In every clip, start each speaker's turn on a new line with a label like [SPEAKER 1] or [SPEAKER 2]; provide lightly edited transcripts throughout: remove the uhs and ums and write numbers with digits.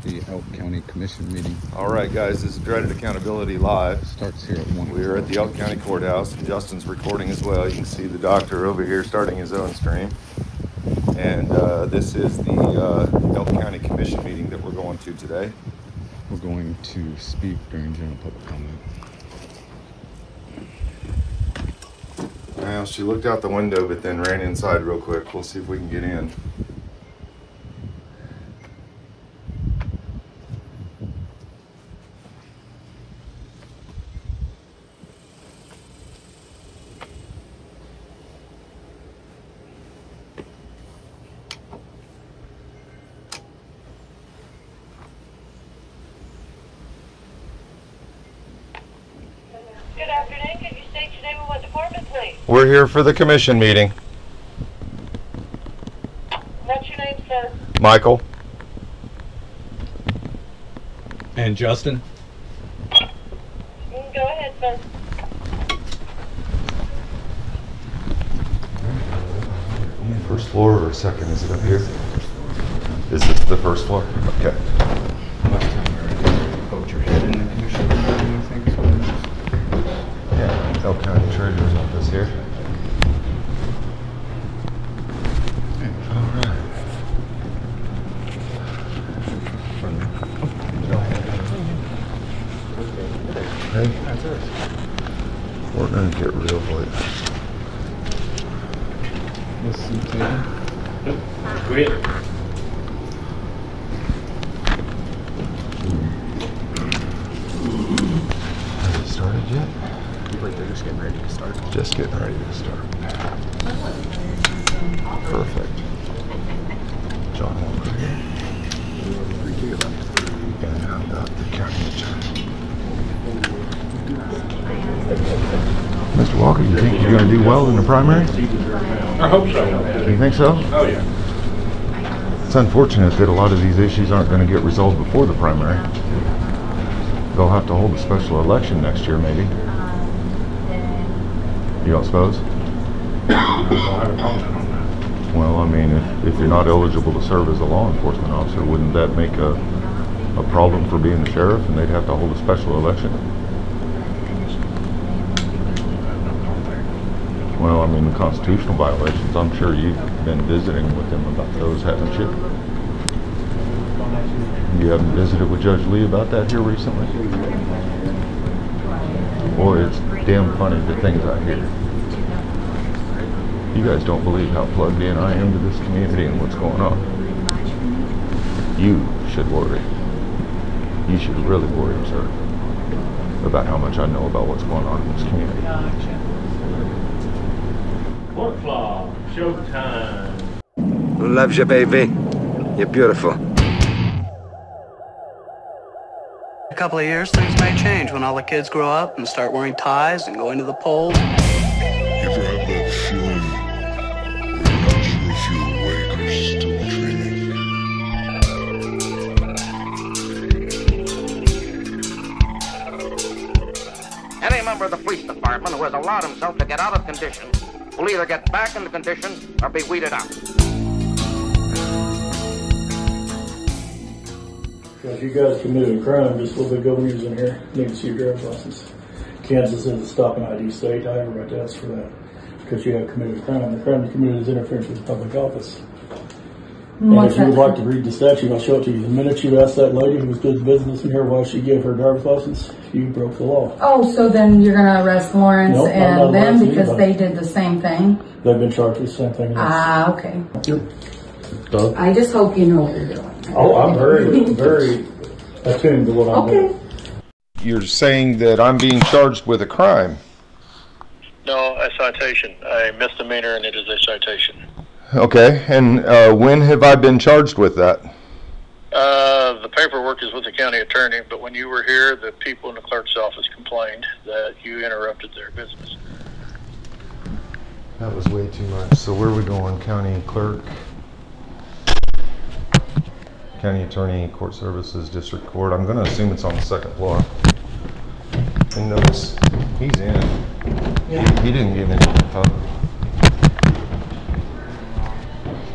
[SPEAKER 1] the Elk County Commission meeting.
[SPEAKER 2] All right, guys, this is Dreaded Accountability Live.
[SPEAKER 1] Starts here at 1.
[SPEAKER 2] We are at the Elk County Courthouse. Justin's recording as well. You can see the doctor over here starting his own stream. And this is the Elk County Commission meeting that we're going to today.
[SPEAKER 1] We're going to speak during general public comment.
[SPEAKER 2] Well, she looked out the window, but then ran inside real quick. We'll see if we can get in.
[SPEAKER 3] Good afternoon. Could you state your name and what department, please?
[SPEAKER 2] We're here for the commission meeting.
[SPEAKER 3] What's your name, sir?
[SPEAKER 2] Michael.
[SPEAKER 4] And Justin?
[SPEAKER 3] Go ahead, sir.
[SPEAKER 2] First floor or second? Is it up here? Is this the first floor? Okay.
[SPEAKER 1] Poked your head in the commission meeting, I think is what it is.
[SPEAKER 2] Yeah, Elk County Treasurer's Office here. All right. Hey, that's us. We're gonna get real late.
[SPEAKER 1] This seat taken.
[SPEAKER 4] Great.
[SPEAKER 2] Have you started yet?
[SPEAKER 1] Like they're just getting ready to start.
[SPEAKER 2] Just getting ready to start. Perfect. John Walker here. And I'm the county attorney. Mr. Walker, you think you're going to do well in the primary?
[SPEAKER 4] I hope so.
[SPEAKER 2] You think so?
[SPEAKER 4] Oh, yeah.
[SPEAKER 2] It's unfortunate that a lot of these issues aren't going to get resolved before the primary. They'll have to hold a special election next year, maybe. You don't suppose?
[SPEAKER 4] I don't have a comment on that.
[SPEAKER 2] Well, I mean, if you're not eligible to serve as a law enforcement officer, wouldn't that make a problem for being the sheriff, and they'd have to hold a special election? Well, I mean, the constitutional violations, I'm sure you've been visiting with them about those, haven't you? You haven't visited with Judge Lee about that here recently? Boy, it's damn funny the things I hear. You guys don't believe how plugged in I am to this community and what's going on. You should worry. You should really worry, sir, about how much I know about what's going on in this community.
[SPEAKER 4] Court clock, showtime.
[SPEAKER 5] Who loves you, baby? You're beautiful.
[SPEAKER 6] A couple of years, things may change when all the kids grow up and start wearing ties and going to the polls.
[SPEAKER 7] You ever have that feeling where you're not sure if you're awake or still dreaming?
[SPEAKER 8] Any member of the police department who has allowed himself to get out of condition will either get back into condition or be weeded out.
[SPEAKER 9] If you guys committed a crime, just a little bit of good news in here. Need to see your driver's license. Kansas is a stop and ID state. I have a right to ask for that because you have committed a crime. The crime you committed is interference with public office. And if you would like to read the statute, I'll show it to you. The minute you asked that lady who was doing business in here why she gave her driver's license, you broke the law.
[SPEAKER 10] Oh, so then you're going to arrest Lawrence
[SPEAKER 9] Nope,
[SPEAKER 10] and them because they did the same thing?
[SPEAKER 9] They've been charged with the same thing.
[SPEAKER 10] Ah, okay.
[SPEAKER 9] Yep. Doug?
[SPEAKER 10] I just hope you know what you're doing.
[SPEAKER 9] Oh, I'm very, very attuned to what I'm doing.
[SPEAKER 2] You're saying that I'm being charged with a crime.
[SPEAKER 11] No, a citation, a misdemeanor, and it is a citation.
[SPEAKER 2] Okay, and when have I been charged with that?
[SPEAKER 11] The paperwork is with the county attorney, but when you were here, the people in the clerk's office complained that you interrupted their business.
[SPEAKER 2] That was way too much. So where are we going? County clerk? County attorney, court services, district court. I'm going to assume it's on the second floor. And notice, he's in. Yeah. He didn't give any info.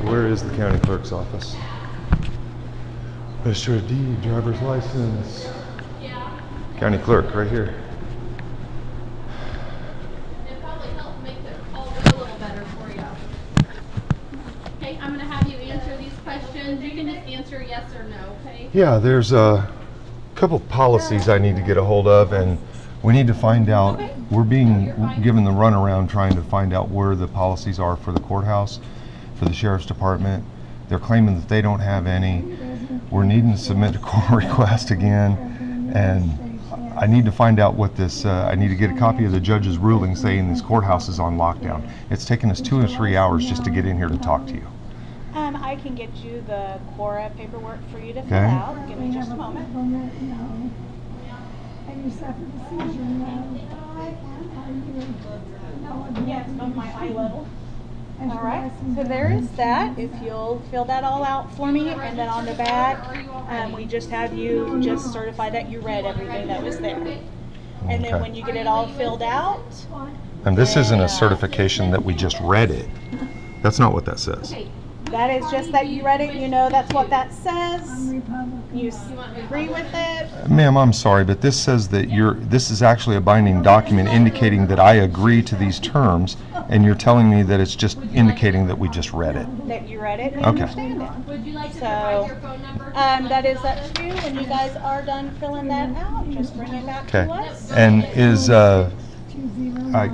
[SPEAKER 2] Where is the county clerk's office? Register of deed, driver's license. County clerk, right here.
[SPEAKER 12] It probably helped make it all go a little better for you. Okay, I'm going to have you answer these questions. You can just answer yes or no, okay?
[SPEAKER 2] Yeah, there's a couple policies I need to get a hold of, and we need to find out. We're being given the runaround trying to find out where the policies are for the courthouse, for the sheriff's department. They're claiming that they don't have any. We're needing to submit a court request again, and I need to find out what this, I need to get a copy of the judge's ruling saying this courthouse is on lockdown. It's taken us 2 or 3 hours just to get in here to talk to you.
[SPEAKER 13] I can get you the Quora paperwork for you to fill out. Give me just a moment. Yeah, it's above my eye level. All right, so there is that. If you'll fill that all out for me, and then on the back, we just have you just certify that you read everything that was there. And then when you get it all filled out.
[SPEAKER 2] And this isn't a certification that we just read it. That's not what that says.
[SPEAKER 13] That is just that you read it, you know that's what that says. You agree with it?
[SPEAKER 2] Ma'am, I'm sorry, but this says that this is actually a binding document indicating that I agree to these terms, and you're telling me that it's just indicating that we just read it.
[SPEAKER 13] That you read it and
[SPEAKER 2] okay.
[SPEAKER 13] Understand it. Would you like to provide your phone number? That is up to you. When you guys are done filling that out, just bring it back to us.
[SPEAKER 2] And is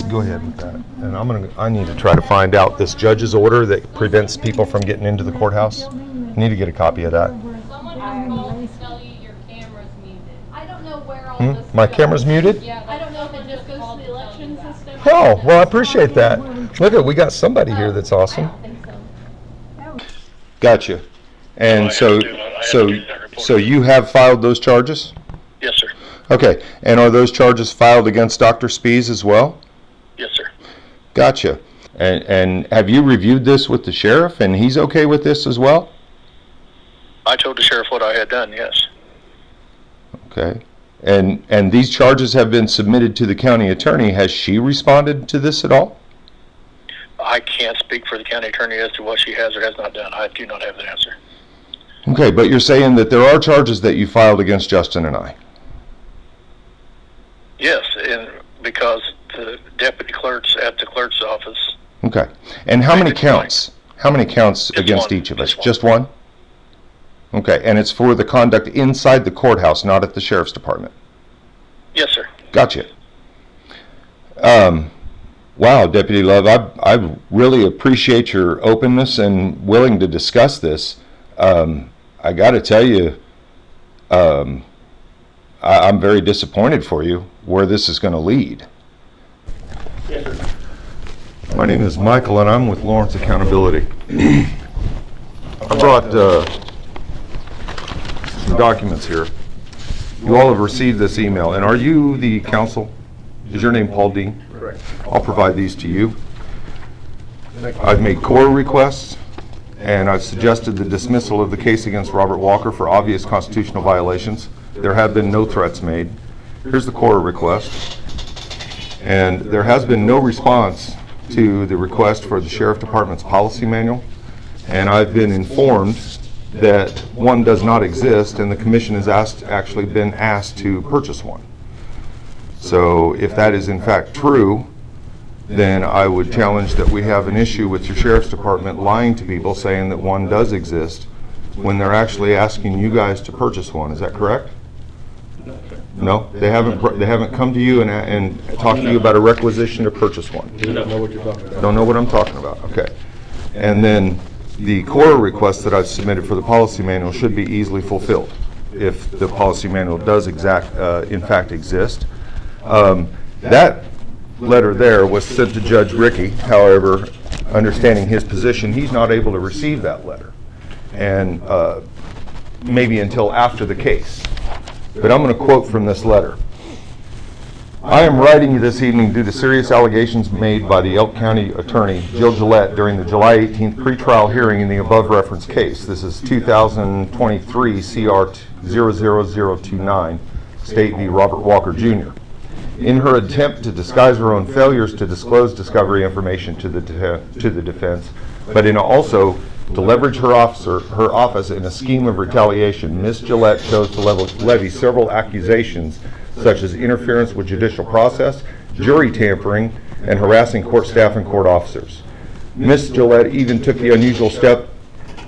[SPEAKER 2] go ahead with that. And I need to try to find out this judge's order that prevents people from getting into the courthouse. I need to get a copy of that.
[SPEAKER 12] Someone called to tell you your camera's muted. I don't know where all this
[SPEAKER 2] My camera's muted?
[SPEAKER 12] Yeah, I don't know if it just goes to the election system.
[SPEAKER 2] Oh, well, I appreciate that. Look, we got somebody here that's awesome. Gotcha. And so you have filed those charges?
[SPEAKER 11] Yes, sir.
[SPEAKER 2] Okay. And are those charges filed against Dr. Spies as well?
[SPEAKER 11] Yes, sir.
[SPEAKER 2] Gotcha. And have you reviewed this with the sheriff, and he's okay with this as well?
[SPEAKER 11] I told the sheriff what I had done, yes.
[SPEAKER 2] Okay. And these charges have been submitted to the county attorney. Has she responded to this at all?
[SPEAKER 11] I can't speak for the county attorney as to what she has or has not done. I do not have the answer.
[SPEAKER 2] Okay, but you're saying that there are charges that you filed against Justin and I?
[SPEAKER 11] Yes, and because the deputy clerks at the clerk's office.
[SPEAKER 2] Okay. And how many counts? How many counts against each of us? Just one? Okay, and it's for the conduct inside the courthouse, not at the sheriff's department?
[SPEAKER 11] Yes, sir.
[SPEAKER 2] Gotcha. Wow, Deputy Love, I really appreciate your openness and willing to discuss this. I got to tell you, I'm very disappointed for you where this is going to lead.
[SPEAKER 4] Yes, sir.
[SPEAKER 2] My name is Michael, and I'm with Lawrence Accountability. I brought some documents here. You all have received this email, and are you the counsel? Is your name Paul Dean?
[SPEAKER 4] Correct.
[SPEAKER 2] I'll provide these to you. I've made core requests, and I've suggested the dismissal of the case against Robert Walker for obvious constitutional violations. There have been no threats made. Here's the core request. And there has been no response to the request for the Sheriff Department's policy manual. And I've been informed that one does not exist, and the commission has actually been asked to purchase one. So if that is in fact true, then I would challenge that we have an issue with your Sheriff's Department lying to people saying that one does exist when they're actually asking you guys to purchase one. Is that correct? No, they haven't come to you and talked to you about a requisition to purchase one.
[SPEAKER 4] Do not know what you're talking about.
[SPEAKER 2] Don't know what I'm talking about. Okay. And then the core request that I've submitted for the policy manual should be easily fulfilled if the policy manual does in fact exist. That letter there was sent to Judge Rickey. However, understanding his position, he's not able to receive that letter, and maybe until after the case. But I'm going to quote from this letter. I am writing you this evening due to serious allegations made by the Elk County attorney, Jill Gillette, during the July 18th pretrial hearing in the above referenced case. This is 2023 CR 00029, State v. Robert Walker Jr. In her attempt to disguise her own failures to disclose discovery information to the defense, but in also To leverage her office in a scheme of retaliation, Ms. Gillette chose to levy several accusations such as interference with judicial process, jury tampering, and harassing court staff and court officers. Ms. Gillette even took the unusual step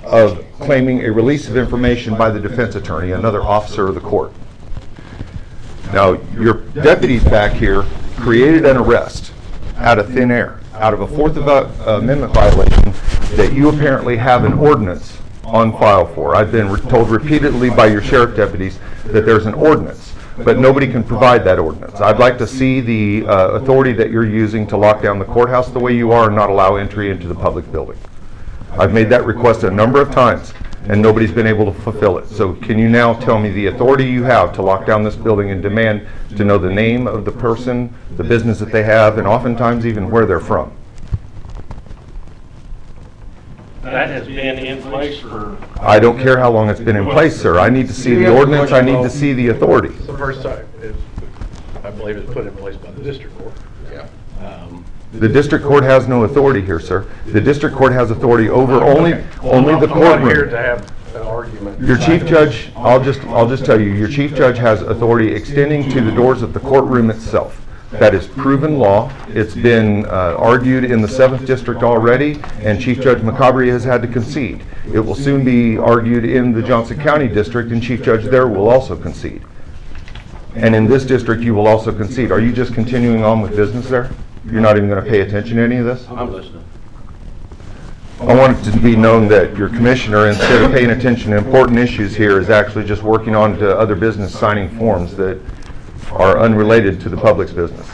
[SPEAKER 2] of claiming a release of information by the defense attorney, another officer of the court. Now, your deputies back here created an arrest out of thin air, out of a Fourth Amendment violation that you apparently have an ordinance on file for. I've been told repeatedly by your sheriff deputies that there's an ordinance, but nobody can provide that ordinance. I'd like to see the authority that you're using to lock down the courthouse the way you are and not allow entry into the public building. I've made that request a number of times and nobody's been able to fulfill it. So can you now tell me the authority you have to lock down this building and demand to know the name of the person, the business that they have, and oftentimes even where they're from?
[SPEAKER 4] That has been in place for...
[SPEAKER 2] I don't care how long it's been in place, sir. I need to see the ordinance. I need to see the authority.
[SPEAKER 4] It's the first time, I believe it's put in place by the district court. Yeah.
[SPEAKER 2] The district court has no authority here, sir. The district court has authority over only the courtroom.
[SPEAKER 4] I'm not here to have an argument.
[SPEAKER 2] Your chief judge, I'll just tell you, your chief judge has authority extending to the doors of the courtroom itself. That is proven law. It's been argued in the 7th District already, and Chief Judge McCabery has had to concede. It will soon be argued in the Johnson County District, and Chief Judge there will also concede. And in this district, you will also concede. Are you just continuing on with business there? You're not even going to pay attention to any of this?
[SPEAKER 4] I'm listening.
[SPEAKER 2] I want it to be known that your commissioner, instead of paying attention to important issues here, is actually just working on to other business, signing forms that are unrelated to the public's business.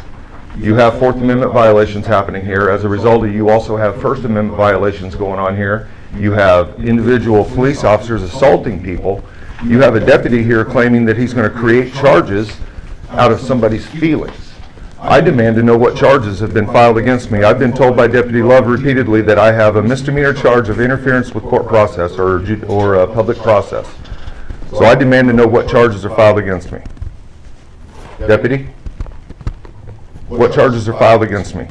[SPEAKER 2] You have Fourth Amendment violations happening here. As a result, you also have First Amendment violations going on here. You have individual police officers assaulting people. You have a deputy here claiming that he's going to create charges out of somebody's feelings. I demand to know what charges have been filed against me. I've been told by Deputy Love repeatedly that I have a misdemeanor charge of interference with court process or public process. So I demand to know what charges are filed against me. Deputy, what charges are filed against me?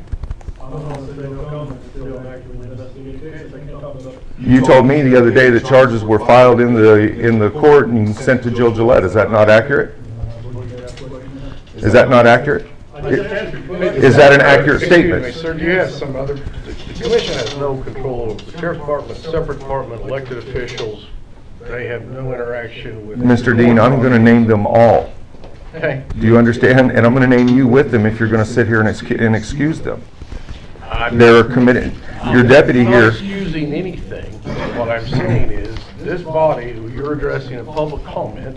[SPEAKER 2] You told me the other day that charges were filed in the court and sent to Jill Gillette. Is that not accurate? Is that not accurate? Is that an accurate statement?
[SPEAKER 4] Excuse me, sir, do you have some other... The commission has no control over the sheriff's department, separate department, elected officials. They have no interaction with...
[SPEAKER 2] Mr. Dean, I'm going to name them all.
[SPEAKER 4] Okay.
[SPEAKER 2] Do you understand? And I'm going to name you with them if you're going to sit here and excuse them. They're committed. Your deputy here...
[SPEAKER 4] I'm not excusing anything. What I'm saying is, this body, who you're addressing in public comment,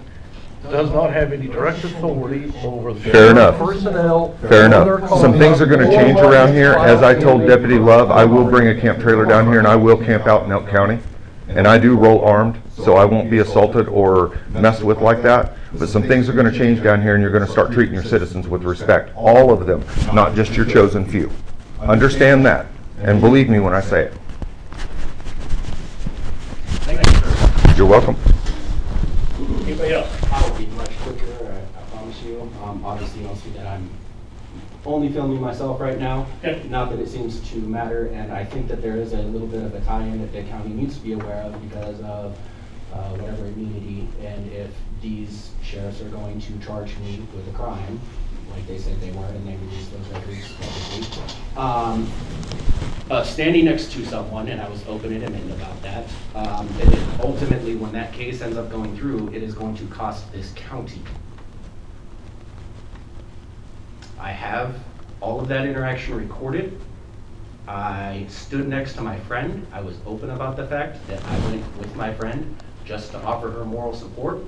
[SPEAKER 4] does not have any direct authority over the personnel.
[SPEAKER 2] Fair enough. Some things are going to change around here. As I told Deputy Love, I will bring a camp trailer down here and I will camp out in Elk County. And I do roll armed, so I won't be assaulted or messed with like that. But some things are going to change down here and you're going to start treating your citizens with respect. All of them, not just your chosen few. Understand that. And believe me when I say it.
[SPEAKER 4] Thank you, sir.
[SPEAKER 2] You're welcome.
[SPEAKER 4] Anybody else?
[SPEAKER 14] I'll be much quicker, I promise you. Obviously, you'll see that I'm only filming myself right now. Not that it seems to matter, and I think that there is a little bit of a tie-in that the county needs to be aware of because of whatever immunity, and if these sheriffs are going to charge me with a crime, like they said they were, and they released those records publicly. Standing next to someone, and I was open and adamant about that, and ultimately when that case ends up going through, it is going to cost this county. I have all of that interaction recorded. I stood next to my friend. I was open about the fact that I went with my friend just to offer her moral support,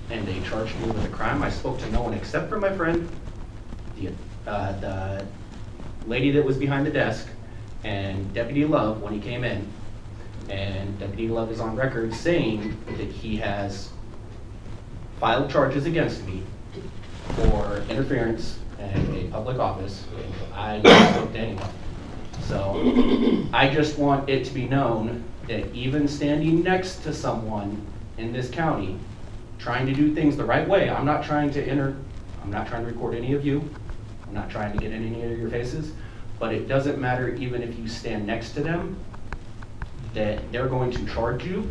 [SPEAKER 14] and they charged me with a crime. I spoke to no one except for my friend, the lady that was behind the desk, and Deputy Love when he came in. And Deputy Love is on record saying that he has filed charges against me for interference in a public office. I didn't spoke to anyone. So I just want it to be known that even standing next to someone in this county trying to do things the right way, I'm not trying to record any of you. I'm not trying to get in any of your faces, but it doesn't matter even if you stand next to them. that they're going to charge you.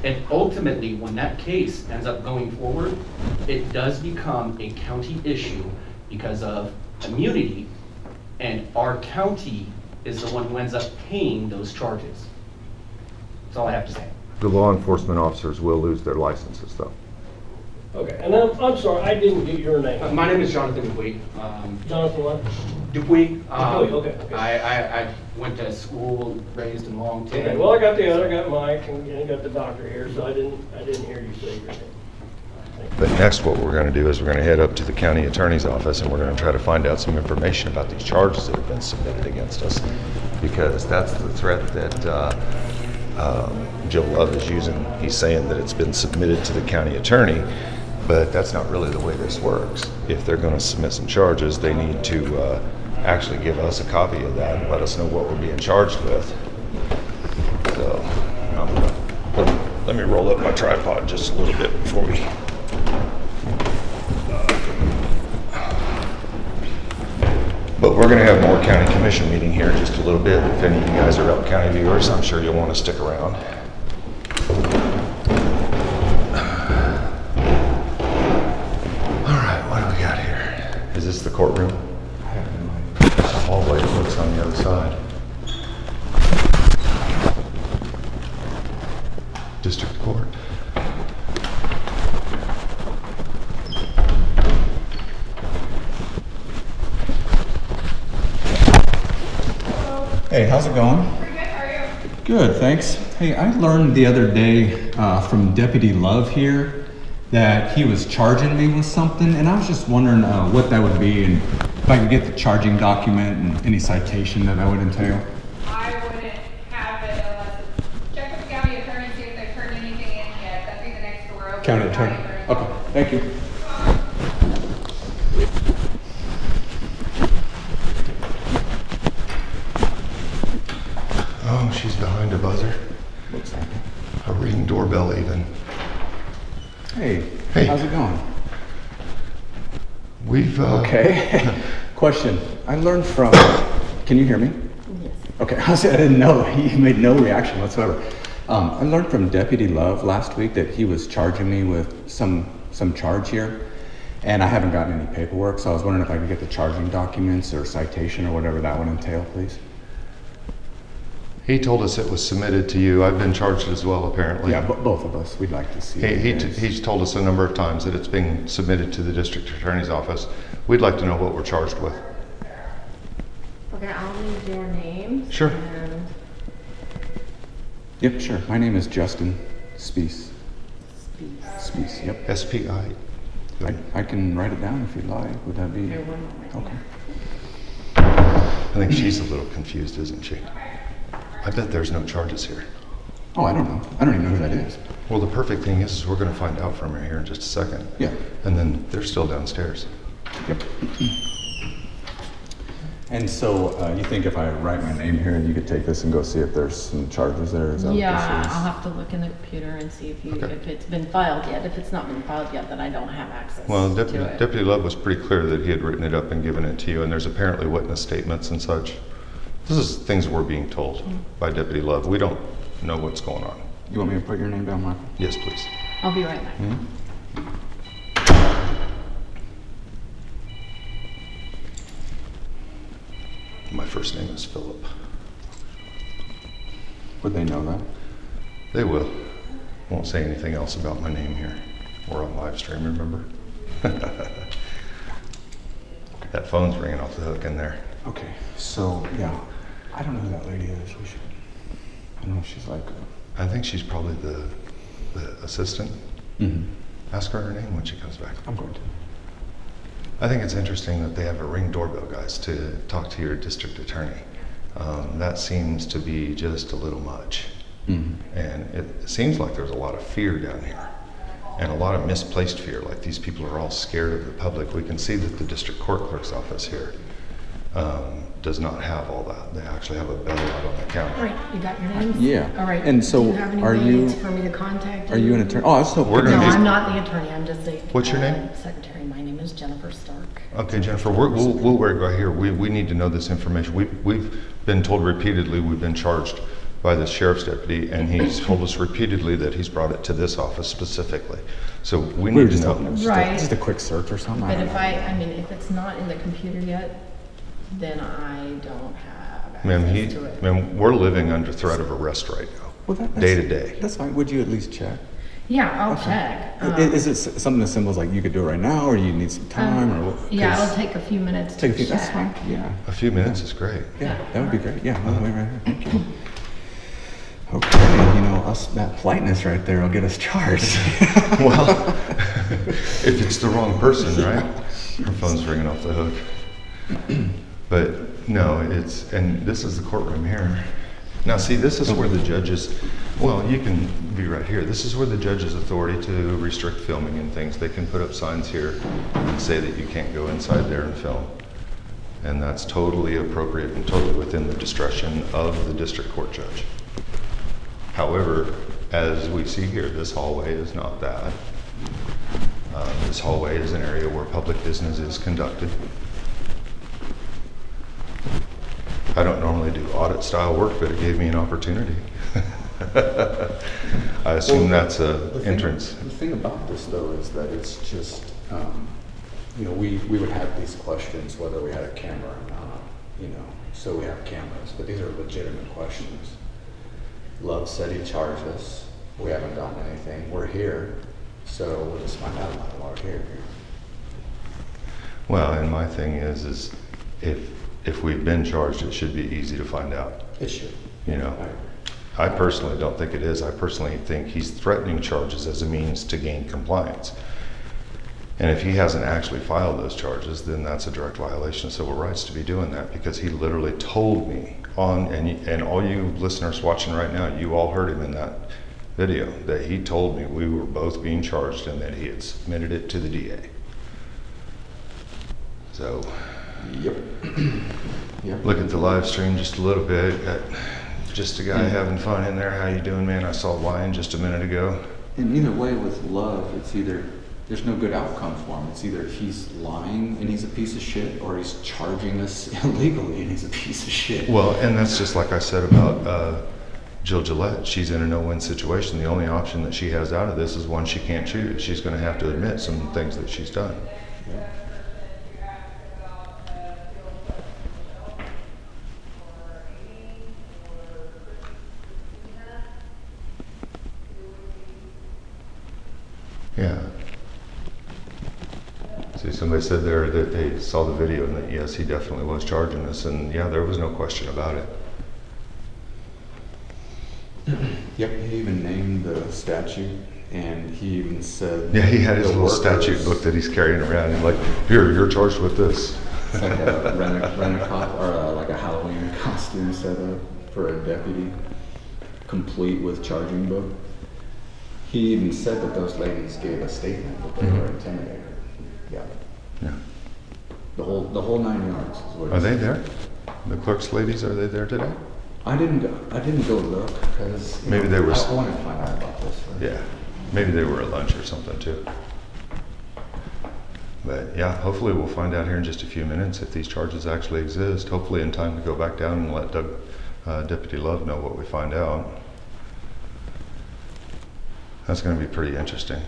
[SPEAKER 14] And ultimately, when that case ends up going forward, it does become a county issue because of immunity, and our county is the one who ends up paying those charges. That's all I have to say.
[SPEAKER 2] The law enforcement officers will lose their licenses, though.
[SPEAKER 9] Okay, and I'm sorry, I didn't get your name.
[SPEAKER 14] My name is Jonathan Dupuy.
[SPEAKER 9] Jonathan what?
[SPEAKER 14] Dupuy.
[SPEAKER 9] Dupuy, okay.
[SPEAKER 14] I went to school, raised in Longton.
[SPEAKER 9] Okay, well, I got the other, I got Mike, and I got the doctor here, so I didn't hear you say your name.
[SPEAKER 2] But next, what we're going to do is we're going to head up to the county attorney's office, and we're going to try to find out some information about these charges that have been submitted against us, because that's the threat that Joe Love is using. He's saying that it's been submitted to the county attorney, but that's not really the way this works. If they're going to submit some charges, they need to actually give us a copy of that and let us know what we're being charged with. So let me roll up my tripod just a little bit before we... But we're going to have more county commission meeting here in just a little bit. If any of you guys are Elk County viewers, I'm sure you'll want to stick around. All right, what do we got here? Is this the courtroom? There's a hallway that looks on the other side. District Court.
[SPEAKER 1] Hey, how's it going?
[SPEAKER 12] Pretty good, how are you?
[SPEAKER 1] Good, thanks. Hey, I learned the other day from Deputy Love here that he was charging me with something, and I was just wondering what that would be and if I could get the charging document and any citation that would entail.
[SPEAKER 12] I wouldn't have it unless it's, check with the county attorney and see if they've turned anything in yet. That'd be the next door over.
[SPEAKER 1] County attorney. Okay, thank you.
[SPEAKER 2] Oh, she's behind a buzzer.
[SPEAKER 1] Looks like it.
[SPEAKER 2] A ring doorbell even.
[SPEAKER 1] Hey,
[SPEAKER 2] hey,
[SPEAKER 1] how's it going?
[SPEAKER 2] We've
[SPEAKER 1] Okay. Question. I learned from. Can you hear me? Yes. Okay. I didn't know. He made no reaction whatsoever. I learned from Deputy Love last week that he was charging me with some charge here, and I haven't gotten any paperwork. So I was wondering if I could get the charging documents or citation or whatever that would entail, please.
[SPEAKER 2] He told us it was submitted to you. I've been charged as well, apparently.
[SPEAKER 1] Yeah, both of us. We'd like to see it.
[SPEAKER 2] He's told us a number of times that it's being submitted to the district attorney's office. We'd like to know what we're charged with.
[SPEAKER 15] Okay, I'll need your name.
[SPEAKER 2] Sure.
[SPEAKER 15] And
[SPEAKER 1] Yep, sure. My name is Justin Spees. Spees, yep.
[SPEAKER 2] S-P-I.
[SPEAKER 1] I can write it down if you'd like. Would that be? Okay.
[SPEAKER 2] I think she's a little confused, isn't she? I bet there's no charges here.
[SPEAKER 1] Oh, I don't know. I don't even know who that is.
[SPEAKER 2] Well, the perfect thing is we're going to find out from her here in just a second.
[SPEAKER 1] Yeah.
[SPEAKER 2] And then they're still downstairs.
[SPEAKER 1] Yep. And so you think if I write my name here, you could take this and go see if there's some charges there? Is that
[SPEAKER 15] yeah,
[SPEAKER 1] what this is?
[SPEAKER 15] I'll have to look in the computer and see if
[SPEAKER 2] Okay.
[SPEAKER 15] if it's been filed yet. If it's not been filed yet, then I don't have access
[SPEAKER 2] Well,
[SPEAKER 15] to it.
[SPEAKER 2] Deputy Love was pretty clear that he had written it up and given it to you, and there's apparently witness statements and such. This is things we're being told by Deputy Love. We don't know what's going on.
[SPEAKER 1] You want me to put your name down, Michael?
[SPEAKER 2] Yes, please.
[SPEAKER 15] I'll be right back.
[SPEAKER 2] My first name is Philip.
[SPEAKER 1] Would they know that?
[SPEAKER 2] They will. Won't say anything else about my name here. We're on live stream, remember? That phone's ringing off the hook in there.
[SPEAKER 1] Okay, so, yeah. I don't know who that lady is. We should. I don't know if she's like.
[SPEAKER 2] I think she's probably the assistant.
[SPEAKER 1] Mm-hmm.
[SPEAKER 2] Ask her name when she comes back.
[SPEAKER 1] I'm going to.
[SPEAKER 2] I think it's interesting that they have a ring doorbell, guys, to talk to your district attorney. That seems to be just a little much.
[SPEAKER 1] Mm-hmm.
[SPEAKER 2] And it seems like there's a lot of fear down here. And a lot of misplaced fear, like these people are all scared of the public. We can see that the district court clerk's office here does not have all that. They actually have a bell out on the counter.
[SPEAKER 15] All right, you got your names?
[SPEAKER 1] Yeah.
[SPEAKER 15] All right.
[SPEAKER 1] And so,
[SPEAKER 15] do you have any
[SPEAKER 1] are you?
[SPEAKER 15] ways for me to contact you?
[SPEAKER 1] Are you an attorney? Oh, I was so.
[SPEAKER 2] We're gonna
[SPEAKER 15] No,
[SPEAKER 2] be-
[SPEAKER 15] I'm not the attorney. I'm just the.
[SPEAKER 2] What's your name?
[SPEAKER 15] Secretary. My name is Jennifer Stark.
[SPEAKER 2] Okay, Jennifer, we'll wait right here. We need to know this information. We've been told repeatedly we've been charged by the sheriff's deputy, and he's told us repeatedly that he's brought it to this office specifically. So we need to know.
[SPEAKER 15] Right.
[SPEAKER 1] Just a quick search or something.
[SPEAKER 15] But I mean, if it's not in the computer yet, then I don't have access to it.
[SPEAKER 2] Ma'am, we're living under threat of arrest right now, day to day.
[SPEAKER 1] That's fine. Would you at least check?
[SPEAKER 15] Yeah, I'll check.
[SPEAKER 1] Is it something as simple as like you could do it right now, or you need some time, or what?
[SPEAKER 15] Yeah, it'll take a few minutes to check.
[SPEAKER 1] That's fine. Yeah.
[SPEAKER 2] A few minutes is great.
[SPEAKER 1] Yeah, that would be great. Yeah, all the way right here. Thank you. Okay, you know, that politeness right there will get us charged.
[SPEAKER 2] Well, if it's the wrong person, right? Her phone's ringing off the hook. But no, and this is the courtroom here. Now see, this is where the judges, well, you can be right here. This is where the judge's authority to restrict filming and things. They can put up signs here and say that you can't go inside there and film. And that's totally appropriate and totally within the discretion of the district court judge. However, as we see here, this hallway is not that. This hallway is an area where public business is conducted. I don't normally do audit style work, but it gave me an opportunity. I assume that's an entrance.
[SPEAKER 1] The thing about this though is that it's just, you know, we would have these questions whether we had a camera or not, you know, so we have cameras, but these are legitimate questions. Love said he charged us. We haven't gotten anything. We're here, so we'll just find out about it while we're here.
[SPEAKER 2] Well, and my thing is if we've been charged, it should be easy to find out.
[SPEAKER 1] It should.
[SPEAKER 2] You know, I personally don't think it is. I personally think he's threatening charges as a means to gain compliance. And if he hasn't actually filed those charges, then that's a direct violation of civil rights to be doing that, because he literally told me and all you listeners watching right now, you all heard him in that video, that he told me we were both being charged and that he had submitted it to the DA. So,
[SPEAKER 1] yep.
[SPEAKER 2] Look at the live stream just a little bit. Got just a guy having fun in there. How you doing, man? I saw lying just a minute ago.
[SPEAKER 1] And either way with love, it's either, there's no good outcome for him. It's either he's lying and he's a piece of shit, or he's charging us illegally and he's a piece of shit.
[SPEAKER 2] Well, and that's just like I said about Jill Gillette. She's in a no-win situation. The only option that she has out of this is one she can't choose. She's going to have to admit some things that she's done.
[SPEAKER 1] Yeah.
[SPEAKER 2] Yeah. See, somebody said there that they saw the video and that yes, he definitely was charging us, and yeah, there was no question about it.
[SPEAKER 1] Yep, he even named the statute, and he even said...
[SPEAKER 2] Yeah, he had his little statute book that he's carrying around, and like, here, you're charged with this.
[SPEAKER 1] It's like a rent-a-cop, or like a Halloween costume set up for a deputy, complete with charging book. He even said that those ladies gave a statement that they were intimidated. Yeah.
[SPEAKER 2] Yeah.
[SPEAKER 1] The whole 9 yards. Is what
[SPEAKER 2] Are they there? The clerks ladies, are they there today?
[SPEAKER 1] I didn't go look because
[SPEAKER 2] maybe they were.
[SPEAKER 1] I wanted to find out about this. Right?
[SPEAKER 2] Yeah, maybe they were at lunch or something too. But yeah, hopefully we'll find out here in just a few minutes if these charges actually exist. Hopefully in time to go back down and let Deputy Love know what we find out. That's going to be pretty interesting.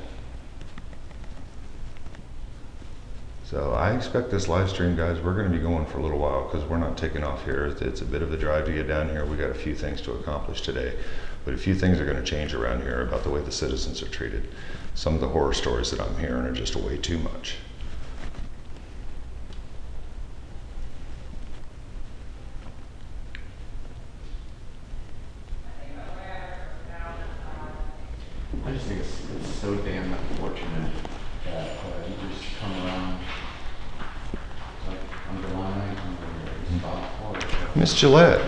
[SPEAKER 2] So I expect this live stream, guys, we're going to be going for a little while because we're not taking off here. It's a bit of a drive to get down here. We got a few things to accomplish today, but a few things are going to change around here about the way the citizens are treated. Some of the horror stories that I'm hearing are just way too much.
[SPEAKER 1] I just think it's so damn unfortunate that you just come around like underlying
[SPEAKER 2] Miss Gillette,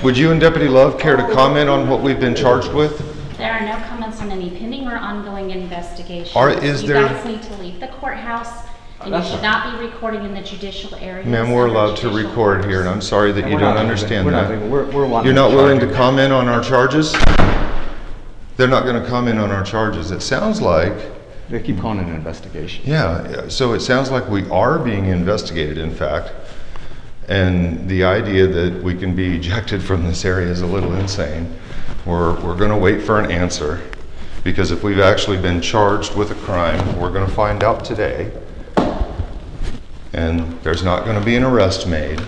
[SPEAKER 2] would you and Deputy Love care to comment on what we've been charged with?
[SPEAKER 16] There are no comments on any pending or ongoing investigations.
[SPEAKER 2] Is
[SPEAKER 16] you
[SPEAKER 2] there...
[SPEAKER 16] guys need to leave the courthouse, and you should not be recording in the judicial area.
[SPEAKER 2] Ma'am, we're allowed to record here, and I'm sorry that you don't understand that.
[SPEAKER 1] We're
[SPEAKER 2] You're not willing to comment on our charges? They're not going to comment on our charges. It sounds like...
[SPEAKER 1] They keep calling it an investigation.
[SPEAKER 2] Yeah, so it sounds like we are being investigated, in fact. And the idea that we can be ejected from this area is a little insane. We're going to wait for an answer, because if we've actually been charged with a crime, we're going to find out today. And there's not going to be an arrest made,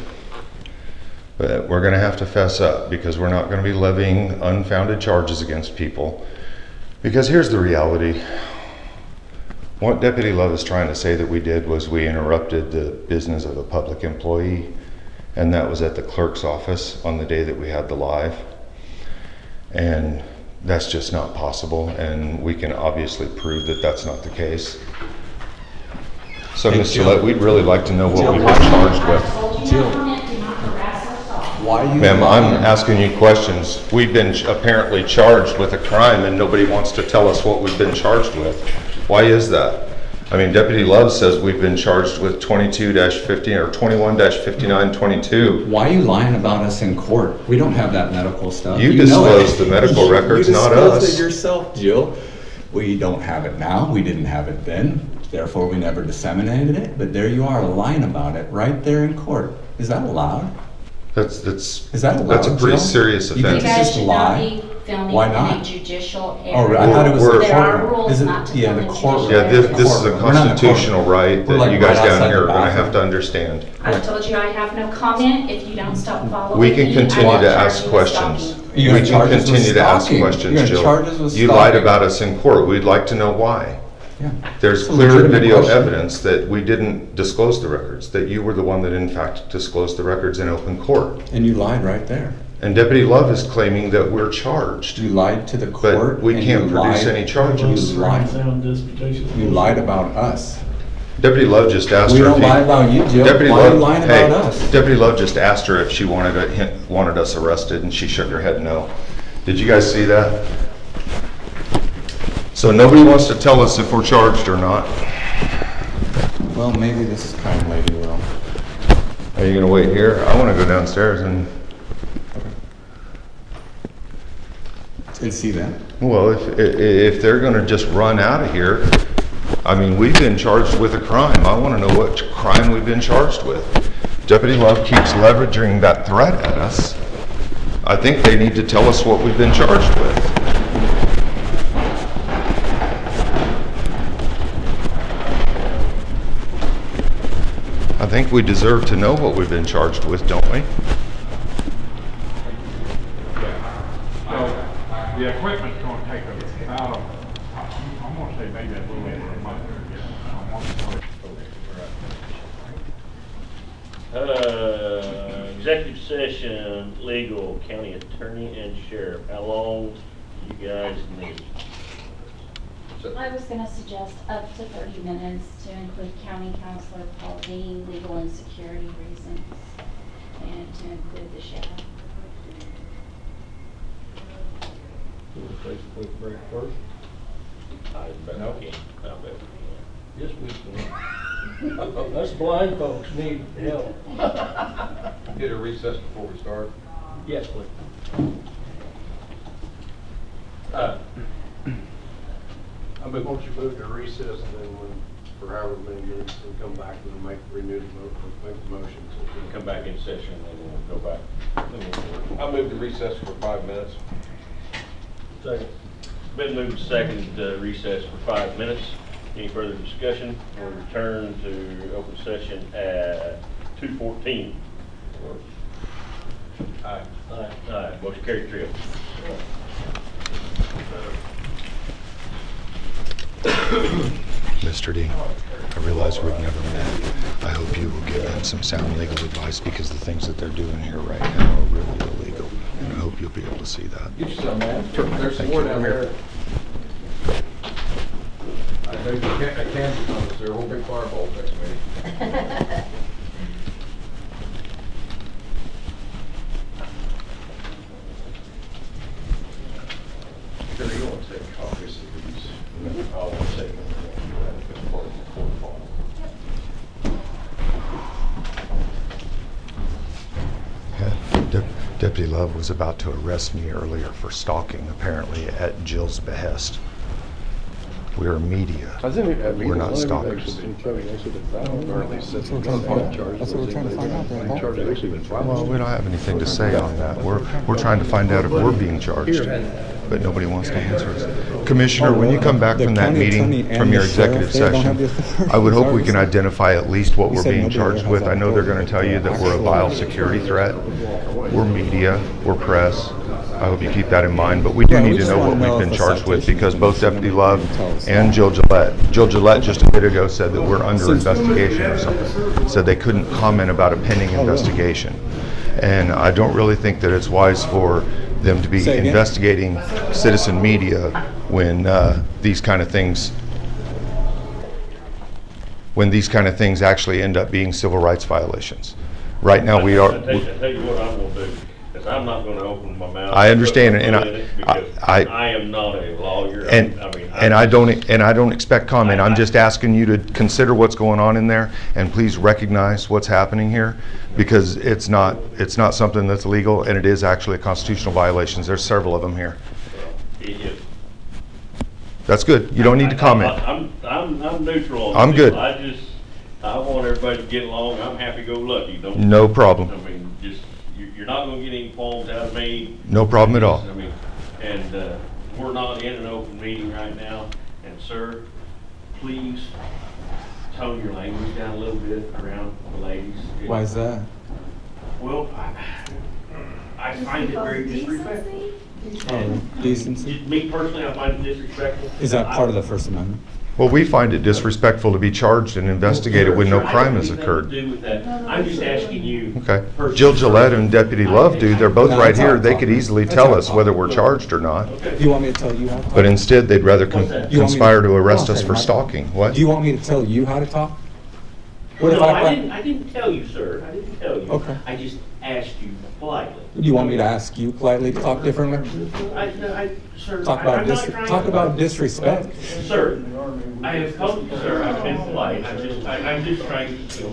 [SPEAKER 2] but we're going to have to fess up, because we're not going to be levying unfounded charges against people. Because here's the reality. What Deputy Love is trying to say that we did was we interrupted the business of a public employee, and that was at the clerk's office on the day that we had the live. And that's just not possible, and we can obviously prove that that's not the case. So, Ms. Gillette, we'd really like to know what we've been charged with.
[SPEAKER 1] Why are you
[SPEAKER 2] Ma'am, I'm asking you questions. We've been apparently charged with a crime, and nobody wants to tell us what we've been charged with. Why is that? I mean, Deputy Love says we've been charged with 22-15 or 21-5922.
[SPEAKER 1] Why are you lying about us in court? We don't have that medical stuff.
[SPEAKER 2] You disclosed the medical records, not us.
[SPEAKER 1] You disclosed it yourself, Jill. We don't have it now. We didn't have it then. Therefore, we never disseminated it. But there you are lying about it right there in court. Is that allowed?
[SPEAKER 2] Is that
[SPEAKER 1] allowed,
[SPEAKER 2] that's a pretty
[SPEAKER 1] Jill?
[SPEAKER 2] serious
[SPEAKER 1] You
[SPEAKER 2] offense.
[SPEAKER 1] think it's just a lie?
[SPEAKER 16] Be filming
[SPEAKER 1] Why
[SPEAKER 16] in
[SPEAKER 1] not?
[SPEAKER 16] a judicial
[SPEAKER 1] Oh,
[SPEAKER 16] area.
[SPEAKER 1] I thought it was
[SPEAKER 2] We're-
[SPEAKER 1] the
[SPEAKER 16] There are
[SPEAKER 1] courtroom.
[SPEAKER 16] rules
[SPEAKER 1] Is it,
[SPEAKER 16] not to
[SPEAKER 1] yeah,
[SPEAKER 16] film
[SPEAKER 1] the
[SPEAKER 16] in
[SPEAKER 1] courtroom.
[SPEAKER 16] judicial
[SPEAKER 2] Yeah, this is a
[SPEAKER 1] We're not in the
[SPEAKER 2] constitutional
[SPEAKER 1] courtroom.
[SPEAKER 2] right
[SPEAKER 1] We're
[SPEAKER 2] that
[SPEAKER 1] like
[SPEAKER 2] you guys
[SPEAKER 1] right
[SPEAKER 2] down
[SPEAKER 1] outside
[SPEAKER 2] here
[SPEAKER 1] the
[SPEAKER 2] are going to
[SPEAKER 1] bathroom.
[SPEAKER 2] have to understand.
[SPEAKER 16] I've told you I have no comment. If you don't stop following
[SPEAKER 2] We can
[SPEAKER 16] me,
[SPEAKER 2] continue
[SPEAKER 16] I will
[SPEAKER 2] to
[SPEAKER 16] charge
[SPEAKER 2] ask
[SPEAKER 16] you with
[SPEAKER 2] questions.
[SPEAKER 16] stalking.
[SPEAKER 1] You're
[SPEAKER 2] We
[SPEAKER 1] gonna
[SPEAKER 2] can
[SPEAKER 1] charge us with
[SPEAKER 2] continue to ask
[SPEAKER 1] stalking.
[SPEAKER 2] questions,
[SPEAKER 1] You're gonna
[SPEAKER 2] Jill.
[SPEAKER 1] charge us with
[SPEAKER 2] You lied
[SPEAKER 1] stalking.
[SPEAKER 2] about us in court. We'd like to know why.
[SPEAKER 1] Yeah.
[SPEAKER 2] There's
[SPEAKER 1] It's a
[SPEAKER 2] clear
[SPEAKER 1] legitimate
[SPEAKER 2] video
[SPEAKER 1] question.
[SPEAKER 2] evidence that we didn't disclose the records, that you were the one that in fact disclosed the records in open court.
[SPEAKER 1] And you lied right there.
[SPEAKER 2] And Deputy Love is claiming that we're charged.
[SPEAKER 1] You lied to the court.
[SPEAKER 2] But we
[SPEAKER 1] and
[SPEAKER 2] can't
[SPEAKER 1] you
[SPEAKER 2] produce
[SPEAKER 1] lied-
[SPEAKER 2] any charges.
[SPEAKER 1] You lied.
[SPEAKER 9] Sound disputation.
[SPEAKER 1] You lied about us.
[SPEAKER 2] Deputy Love just asked
[SPEAKER 1] We
[SPEAKER 2] her.
[SPEAKER 1] don't
[SPEAKER 2] if
[SPEAKER 1] lie about you, Jill.
[SPEAKER 2] Deputy
[SPEAKER 1] Why are you
[SPEAKER 2] Love,
[SPEAKER 1] lying
[SPEAKER 2] hey,
[SPEAKER 1] about us?
[SPEAKER 2] Deputy Love just asked her if she wanted us arrested, and she shook her head no. Did you guys see that? So nobody wants to tell us if we're charged or not.
[SPEAKER 1] Well, maybe this kind lady will.
[SPEAKER 2] Are you going to wait here? I want to go downstairs and
[SPEAKER 1] see that.
[SPEAKER 2] Well, if they're going to just run out of here, I mean, we've been charged with a crime. I want to know what crime we've been charged with. Deputy Love keeps leveraging that threat at us. I think they need to tell us what we've been charged with. I think we deserve to know what we've been charged with, don't we?
[SPEAKER 17] The equipment's going to take about, I'm going to say maybe a little over a month.
[SPEAKER 18] Executive session, legal, county attorney and sheriff. How long do you guys need?
[SPEAKER 16] I was going to suggest up to 30 minutes to include county counselor Paul Dean, legal and security reasons, and to include the sheriff.
[SPEAKER 4] Take a quick break first.
[SPEAKER 18] I bet we can. I bet we can.
[SPEAKER 4] Yes, we can. Us blind folks need help.
[SPEAKER 17] Get a recess before we start.
[SPEAKER 4] Yes, please. I mean, once you move to recess, and then when, for however many minutes, and come back and make the motion. So
[SPEAKER 18] We can come back in session and then we'll go back.
[SPEAKER 17] I moved to recess for 5 minutes.
[SPEAKER 4] Second.
[SPEAKER 18] Been moved to second recess for 5 minutes. Any further discussion? We'll return to open session at 2:14.
[SPEAKER 4] Aye.
[SPEAKER 18] Aye. Aye. Motion carried, 3-0.
[SPEAKER 2] Mr. D, I realize we've never met. I hope you will give them some sound legal advice, because the things that they're doing here right now are really illegal. And I hope you'll be able to see that.
[SPEAKER 17] Get you some, man. There's some
[SPEAKER 2] Thank
[SPEAKER 17] more
[SPEAKER 2] you.
[SPEAKER 17] down there. I think a Kansas officer, there whole big fireball next meeting.
[SPEAKER 2] Sure, you want to take copies of these? I'll take them. It's part of the court file. Deputy Love was about to arrest me earlier for stalking, apparently at Jill's behest. We are media. We're not stalkers.
[SPEAKER 1] That's what we're trying to find out there, Paul.
[SPEAKER 2] Well, we don't have anything to say on that. We're trying to find out if we're being charged, but nobody wants to answer us. Commissioner, when you come back from that meeting, from your executive session, I would hope we can identify at least what we're being charged with. I know they're going to tell you that we're a biosecurity threat. We're media, we're press. I hope you keep that in mind, but we do need to know what we've been charged with, because both Deputy Love and Jill Gillette just a bit ago said that we're under investigation or something. Said they couldn't comment about a pending investigation. And I don't really think that it's wise for them to be investigating citizen media when these kind of things actually end up being civil rights violations. Right now we are.
[SPEAKER 18] I'll tell you what I'm going to do. I'm not going to open my mouth.
[SPEAKER 2] I understand, and
[SPEAKER 18] I am not a lawyer.
[SPEAKER 2] And I don't expect comment. I'm just asking you to consider what's going on in there, and please recognize what's happening here, because it's not something that's legal, and it is actually a constitutional violation. There's several of them here. That's good. You don't need to comment.
[SPEAKER 18] I'm neutral.
[SPEAKER 2] I'm good.
[SPEAKER 18] I want everybody to get along. I'm happy-go-lucky.
[SPEAKER 2] No problem.
[SPEAKER 18] I mean, you're not going to get any qualms out of me.
[SPEAKER 2] No problem at all.
[SPEAKER 18] I mean, and we're not in an open meeting right now. And sir, please tone your language down a little bit around the ladies.
[SPEAKER 1] Why is that?
[SPEAKER 18] Well, I find it very disrespectful.
[SPEAKER 1] Decency?
[SPEAKER 18] Me personally, I find it disrespectful.
[SPEAKER 1] Is that part of the First Amendment?
[SPEAKER 2] Well, we find it disrespectful to be charged and investigated when no crime has occurred.
[SPEAKER 18] I'm just asking you.
[SPEAKER 2] Okay. Jill Gillette and Deputy Love do. They're both right here. They could easily tell us whether we're charged or not.
[SPEAKER 1] Do you want me to tell you how to talk?
[SPEAKER 2] But instead, they'd rather conspire to arrest us for stalking. What?
[SPEAKER 1] Do you want me to tell you how to talk?
[SPEAKER 18] What if I didn't tell you, sir. I didn't tell you.
[SPEAKER 1] Okay.
[SPEAKER 18] I just asked you politely.
[SPEAKER 1] Do you want me to ask you politely to talk differently?
[SPEAKER 18] Sir,
[SPEAKER 1] talk about disrespect.
[SPEAKER 18] Sir, I have told you, sir, I've been polite. I'm just trying to.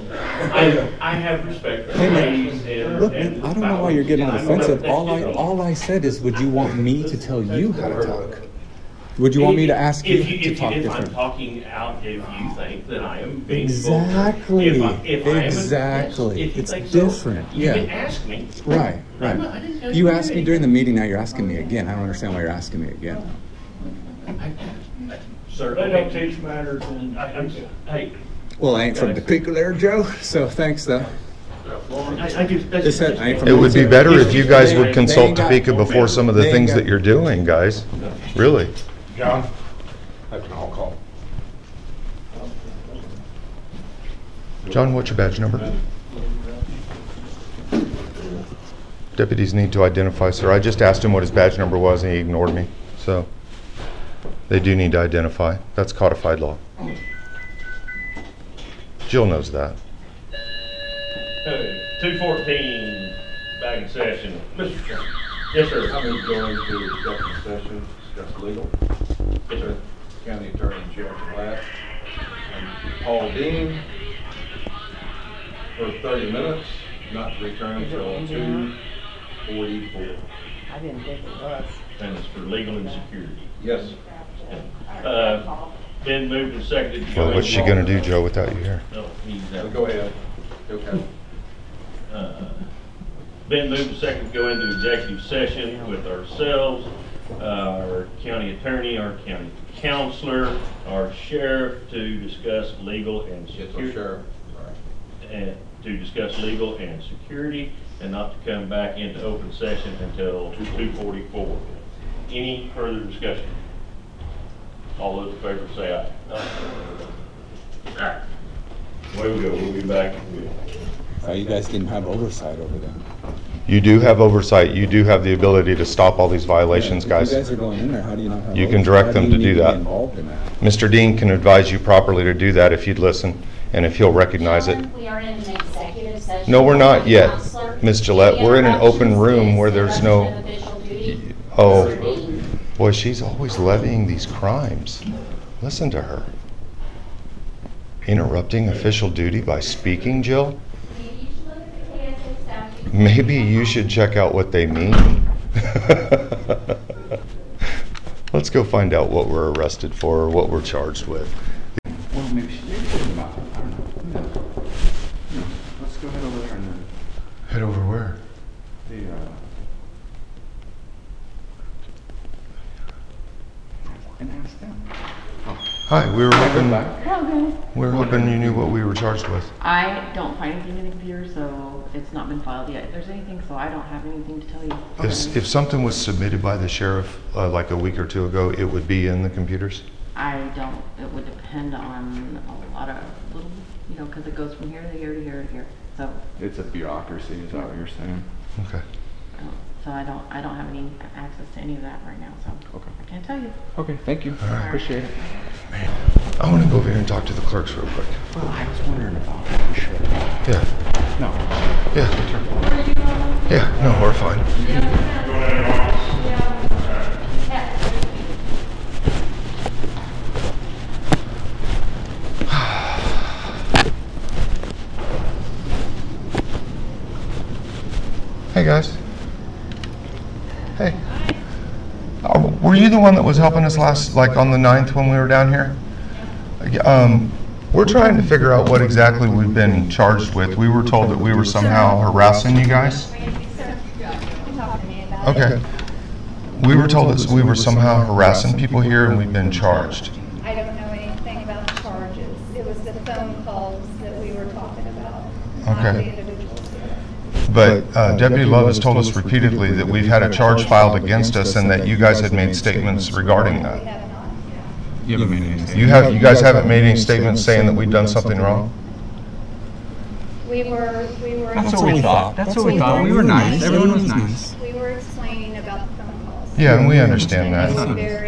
[SPEAKER 18] I have respect for ladies
[SPEAKER 1] Look, man, I don't know why you're getting on defensive. All I said is, would you want me to tell you how to talk? Would you want me to ask you to talk different?
[SPEAKER 18] If I'm talking out, if you think that I am being
[SPEAKER 1] exactly,
[SPEAKER 18] exactly,
[SPEAKER 1] it's different.
[SPEAKER 18] You can ask me.
[SPEAKER 1] Right. You asked me during the meeting. Now you're asking me again. I don't understand why you're asking me again.
[SPEAKER 18] Sir, they don't teach matters, and hey.
[SPEAKER 1] Well, I ain't from Topeka there, Joe. So thanks, though.
[SPEAKER 2] It would be better if you guys would consult Topeka before some of the things that you're doing, guys. Really.
[SPEAKER 17] John, that's an all call.
[SPEAKER 2] John, what's your badge number? Deputies need to identify, sir. I just asked him what his badge number was and he ignored me. So they do need to identify. That's codified law. Jill knows that.
[SPEAKER 18] Okay, 214, back in session. Mr. Chairman. Yes, sir.
[SPEAKER 17] I'm going to go into executive session, discuss legal.
[SPEAKER 18] Yes, sir.
[SPEAKER 17] County Attorney Jill Gillette and Paul Dean for 30 minutes, not to return until 2:44.
[SPEAKER 19] I didn't think it was.
[SPEAKER 18] And it's for legal and security.
[SPEAKER 17] Yes.
[SPEAKER 18] Been moved and seconded to go.
[SPEAKER 2] Well, what's she going to do, Joe, without you here?
[SPEAKER 18] No, he's out.
[SPEAKER 17] Go ahead. Okay.
[SPEAKER 18] Been moved and seconded to go into executive session with ourselves, our county attorney, our county counselor, our sheriff to discuss legal and security. And to discuss legal and security, and not to come back into open session until 2:44. Any further discussion? All those in favor say aye. Aye. Away we go. We'll be back.
[SPEAKER 1] You guys didn't have oversight over them.
[SPEAKER 2] You do have oversight. You do have the ability to stop all these violations, guys.
[SPEAKER 1] You guys are going in there. How do you not have
[SPEAKER 2] You can direct them to do that.
[SPEAKER 1] Mr.
[SPEAKER 2] Dean can advise you properly to do that if you'd listen and if he'll recognize it.
[SPEAKER 16] We are in an executive session.
[SPEAKER 2] No, we're not yet, Ms. Gillette. We're in an open room where there's no... Oh, boy, she's always levying these crimes. Listen to her. Interrupting official duty by speaking, Jill? Maybe you should check out what they mean. Let's go find out what we're arrested for or what we're charged with.
[SPEAKER 1] Well, maybe she's about it. I don't know. Who knows? Yeah. Let's go head over there and then.
[SPEAKER 2] Head over where?
[SPEAKER 1] And ask them.
[SPEAKER 2] Hi, we were hoping you knew what we were charged with.
[SPEAKER 15] I don't find anything in the computer, so it's not been filed yet. If there's anything, so I don't have anything to tell you.
[SPEAKER 2] If something was submitted by the sheriff like a week or two ago, it would be in the computers?
[SPEAKER 15] I don't. It would depend on a lot of little, because it goes from here to here to here to here. So
[SPEAKER 1] it's a bureaucracy, is that what you're saying?
[SPEAKER 2] Okay.
[SPEAKER 15] So I don't have any access to any of that right now, so
[SPEAKER 1] okay.
[SPEAKER 15] I can't tell you.
[SPEAKER 1] Okay, thank you.
[SPEAKER 2] All right.
[SPEAKER 1] Appreciate it.
[SPEAKER 2] Man, I want to go over here and talk to the clerks real quick.
[SPEAKER 1] Well, I was wondering about that. Sure.
[SPEAKER 2] Yeah.
[SPEAKER 1] No.
[SPEAKER 2] Yeah. Yeah, no, we're fine. Hey guys. Hey. Were you the one that was helping us on the 9th when we were down here? We're trying to figure out what exactly we've been charged with. We were told that we were somehow harassing you guys. Okay. We were told that we were somehow harassing people here and we've been charged.
[SPEAKER 19] I don't know anything about the charges. It was the phone calls that we were talking about.
[SPEAKER 2] Okay. But Deputy Love has told us repeatedly that we've had a charge filed against us and that you guys had made statements regarding that.
[SPEAKER 1] You haven't made any statements.
[SPEAKER 2] You guys haven't made any statements saying that we've done something wrong?
[SPEAKER 19] We were.
[SPEAKER 1] That's what we thought. That's what we thought. We were nice. Everyone was nice.
[SPEAKER 19] We were explaining about the phone calls.
[SPEAKER 2] Yeah, and we understand that.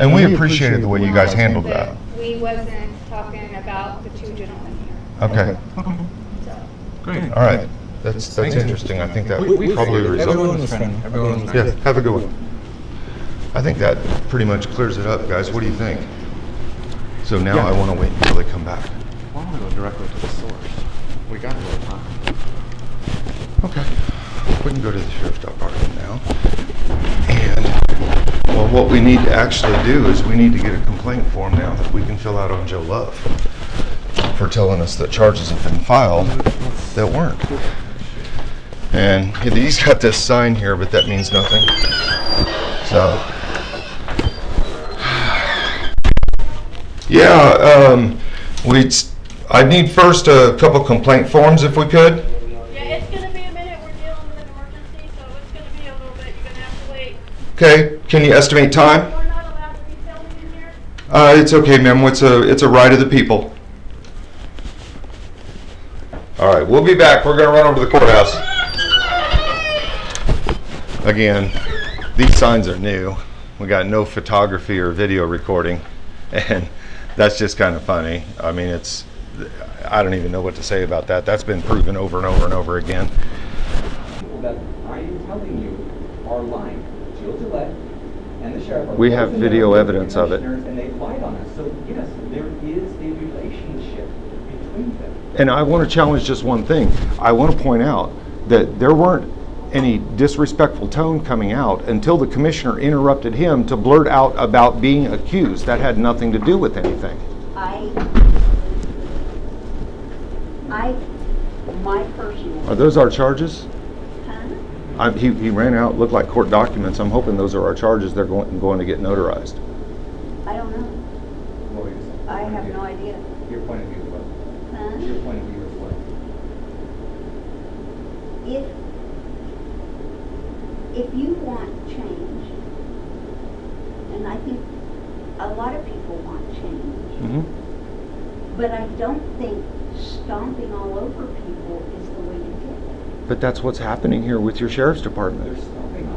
[SPEAKER 2] And we appreciated the way you guys handled that.
[SPEAKER 19] We wasn't talking about the two gentlemen here.
[SPEAKER 2] Okay.
[SPEAKER 19] So.
[SPEAKER 1] Great.
[SPEAKER 2] All right. That's interesting. I think that probably results.
[SPEAKER 1] Everyone was friendly. Everyone was nice.
[SPEAKER 2] Yeah, have a good one. I think that pretty much clears it up, guys. What do you think? So now I want to wait until they come back.
[SPEAKER 1] Why don't we go directly to the source? We got a little time.
[SPEAKER 2] Okay. We can go to the sheriff's department now. And, well, what we need to actually do is we need to get a complaint form now that we can fill out on Joe Love for telling us that charges have been filed that weren't. And he's got this sign here, but that means nothing. So, yeah, I'd need first a couple complaint forms if we could.
[SPEAKER 3] Yeah, it's going to be a minute. We're dealing with an emergency, so it's going to be a little bit. You're going to have to wait.
[SPEAKER 2] Okay, can you estimate time?
[SPEAKER 3] We're not allowed to be filming in here.
[SPEAKER 2] It's okay, ma'am. It's a right of the people. All right, we'll be back. We're going to run over to the courthouse. Again, these signs are new. We got no photography or video recording, and that's just kind of funny. I mean, I don't even know what to say about that. That's been proven over and over and over again.
[SPEAKER 20] That I am telling you are lying. Jill Gillette and the sheriff are
[SPEAKER 2] we have video evidence of it.
[SPEAKER 20] And they lied on us. So yes, there is a relationship between them.
[SPEAKER 2] And I want to challenge just one thing. I want to point out that there weren't any disrespectful tone coming out until the commissioner interrupted him to blurt out about being accused. That had nothing to do with anything.
[SPEAKER 10] My personal.
[SPEAKER 2] Are those our charges?
[SPEAKER 10] Huh?
[SPEAKER 2] He ran out, looked like court documents. I'm hoping those are our charges. They're going to get notarized.
[SPEAKER 10] I don't know. I have no idea.
[SPEAKER 20] Your point of view is what?
[SPEAKER 10] Huh?
[SPEAKER 20] Your point of view is what?
[SPEAKER 10] If you want change, and I think a lot of people want change, but I don't think stomping all over people is the way to get it.
[SPEAKER 2] But that's what's happening here with your sheriff's department.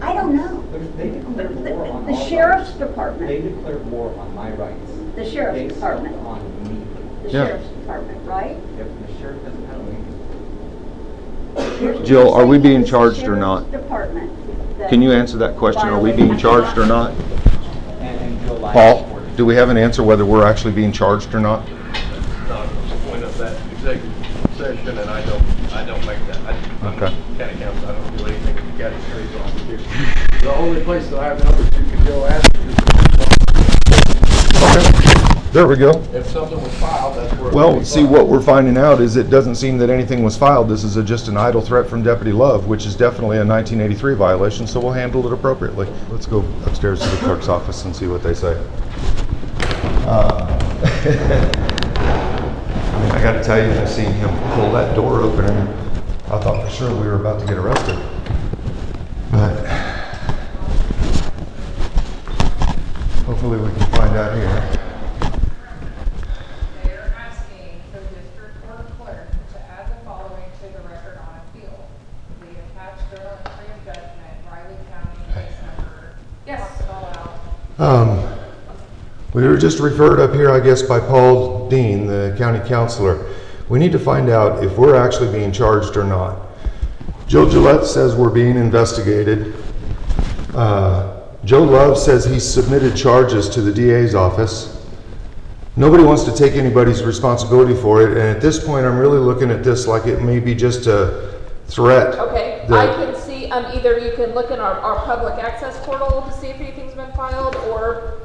[SPEAKER 10] I don't know.
[SPEAKER 20] They declared war on
[SPEAKER 10] the
[SPEAKER 20] all
[SPEAKER 10] sheriff's
[SPEAKER 20] rights.
[SPEAKER 10] department.
[SPEAKER 20] They declared war on my rights.
[SPEAKER 10] The sheriff's
[SPEAKER 20] They
[SPEAKER 10] department.
[SPEAKER 20] on me.
[SPEAKER 10] The
[SPEAKER 2] Yeah.
[SPEAKER 10] sheriff's department, right?
[SPEAKER 20] If the sheriff doesn't have me.
[SPEAKER 2] Jill, are we being charged or not?
[SPEAKER 10] Department.
[SPEAKER 2] Can you answer that question? Are we being charged or not?
[SPEAKER 20] And Jill lied.
[SPEAKER 2] Paul, do we have an answer whether we're actually being charged or not?
[SPEAKER 4] Not the point of that executive session, and I don't make that. I'm
[SPEAKER 2] Okay.
[SPEAKER 4] county counsel. I don't do anything with the county attorney's office here. The only place that I have numbers you can go ask is the
[SPEAKER 2] Okay. There we go.
[SPEAKER 4] If something was filed, that's where.
[SPEAKER 2] Well, see, what we're finding out is it doesn't seem that anything was filed. This is just an idle threat from Deputy Love, which is definitely a 1983 violation, so we'll handle it appropriately. Let's go upstairs to the clerk's office and see what they say. I mean, I got to tell you, I seen him pull that door open, and I thought for sure we were about to get arrested. But hopefully we can find out here.
[SPEAKER 21] They're asking the district court clerk to add the following to the record on appeal. The attached journal entry of judgment, Riley County, case number. Yes. Mark it all out.
[SPEAKER 2] We were just referred up here, I guess, by Paul Dean, the county counselor. We need to find out if we're actually being charged or not. Joe Gillette says we're being investigated. Joe Love says he submitted charges to the DA's office. Nobody wants to take anybody's responsibility for it, and at this point I'm really looking at this like it may be just a threat.
[SPEAKER 22] Okay, I can see, either you can look in our public access portal to see if anything's been filed, or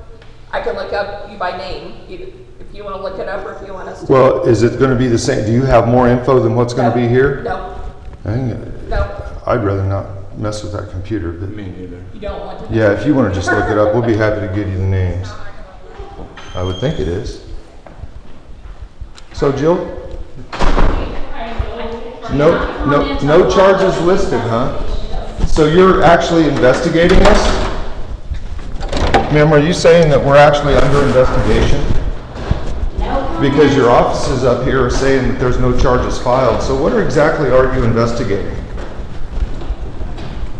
[SPEAKER 22] I can look up you by name, if you want to look it up or if you want us to.
[SPEAKER 2] Well, is it going to be the same? Do you have more info than what's going to be here?
[SPEAKER 22] No.
[SPEAKER 2] No. I'd rather not mess with that computer. But
[SPEAKER 22] me neither. You don't want to?
[SPEAKER 2] Yeah, if you want to just look it up, we'll be happy to give you the names. I would think it is. So, Jill? No charges listed, huh? So you're actually investigating this? Ma'am, are you saying that we're actually under investigation? No. Because your offices up here are saying that there's no charges filed. So what exactly are you investigating?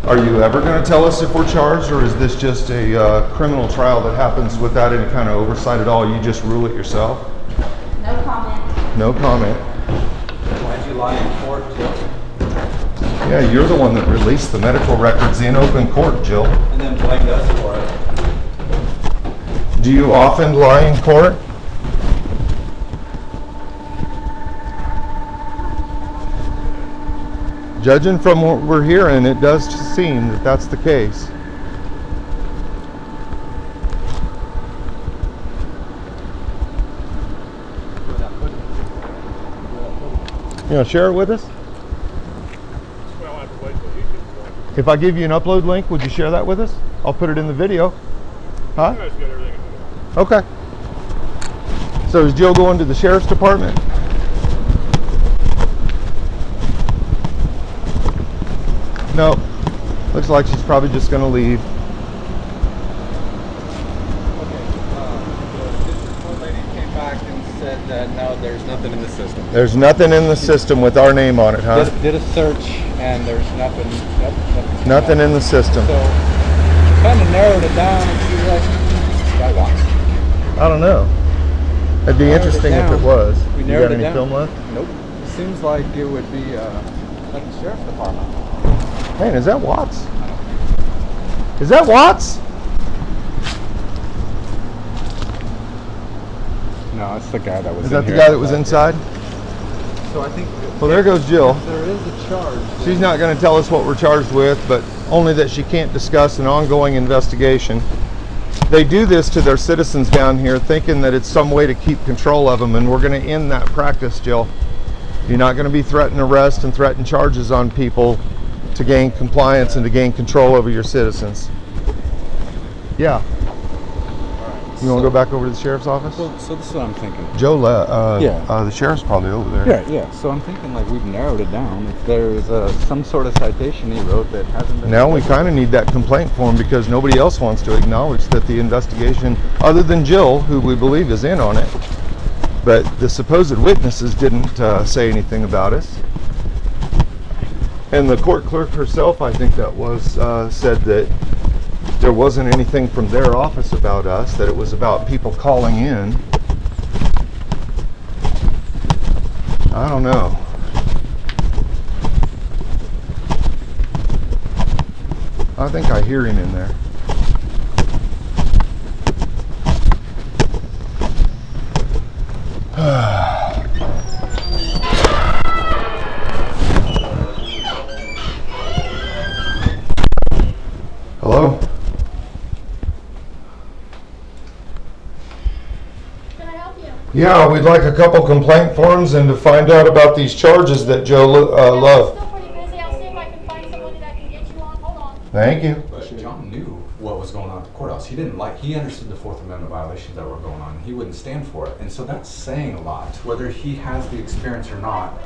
[SPEAKER 2] Are you ever going to tell us if we're charged, or is this just a criminal trial that happens without any kind of oversight at all? You just rule it yourself?
[SPEAKER 22] No comment.
[SPEAKER 2] No comment.
[SPEAKER 20] Why'd you lie in court, Jill?
[SPEAKER 2] Yeah, you're the one that released the medical records in open court, Jill.
[SPEAKER 20] And then blamed us for it.
[SPEAKER 2] Do you often lie in court? Judging from what we're hearing, it does seem that that's the case. You want to share it with us? If I give you an upload link, would you share that with us? I'll put it in the video. Huh? Okay. So is Jill going to the sheriff's department? No. Looks like she's probably just going to leave.
[SPEAKER 23] No, there's nothing in the system.
[SPEAKER 2] There's nothing in the system with our name on it, huh?
[SPEAKER 23] Did a search and there's nothing.
[SPEAKER 2] Nothing in the system.
[SPEAKER 23] So kind of narrowed it down and see what that was.
[SPEAKER 2] I don't know. It'd be interesting if it was.
[SPEAKER 23] We
[SPEAKER 2] You
[SPEAKER 23] narrowed
[SPEAKER 2] got
[SPEAKER 23] it
[SPEAKER 2] any
[SPEAKER 23] down.
[SPEAKER 2] film left?
[SPEAKER 23] Nope. It seems like it would be like the sheriff's department.
[SPEAKER 2] Man, is that Watts? Is that Watts?
[SPEAKER 23] No, it's the guy that was.
[SPEAKER 2] Is that the guy that was inside?
[SPEAKER 23] So I think.
[SPEAKER 2] Well, there goes Jill.
[SPEAKER 23] There is a charge.
[SPEAKER 2] She's not going to tell us what we're charged with, but only that she can't discuss an ongoing investigation. They do this to their citizens down here, thinking that it's some way to keep control of them, and we're going to end that practice, Jill. You're not going to be threatening arrest and threatening charges on people to gain compliance and to gain control over your citizens. Yeah. You want to go back over to the sheriff's office?
[SPEAKER 23] So this is what I'm thinking.
[SPEAKER 2] Joe, the sheriff's probably over there.
[SPEAKER 23] Yeah. So I'm thinking like we've narrowed it down. If there's some sort of citation he wrote that hasn't been.
[SPEAKER 2] Now we kind of need that complaint form because nobody else wants to acknowledge that the investigation, other than Jill, who we believe is in on it, but the supposed witnesses didn't say anything about us. And the court clerk herself, I think that was, said that there wasn't anything from their office about us, that it was about people calling in. I don't know. I think I hear him in there. Hello? Yeah, we'd like a couple complaint forms and to find out about these charges that Joe Love.
[SPEAKER 12] Still pretty busy. I'll see if I can find somebody that can get you on. Hold on.
[SPEAKER 2] Thank you.
[SPEAKER 1] But John knew what was going on at the courthouse. He understood the Fourth Amendment violations that were going on. He wouldn't stand for it. And so that's saying a lot, whether he has the experience or not.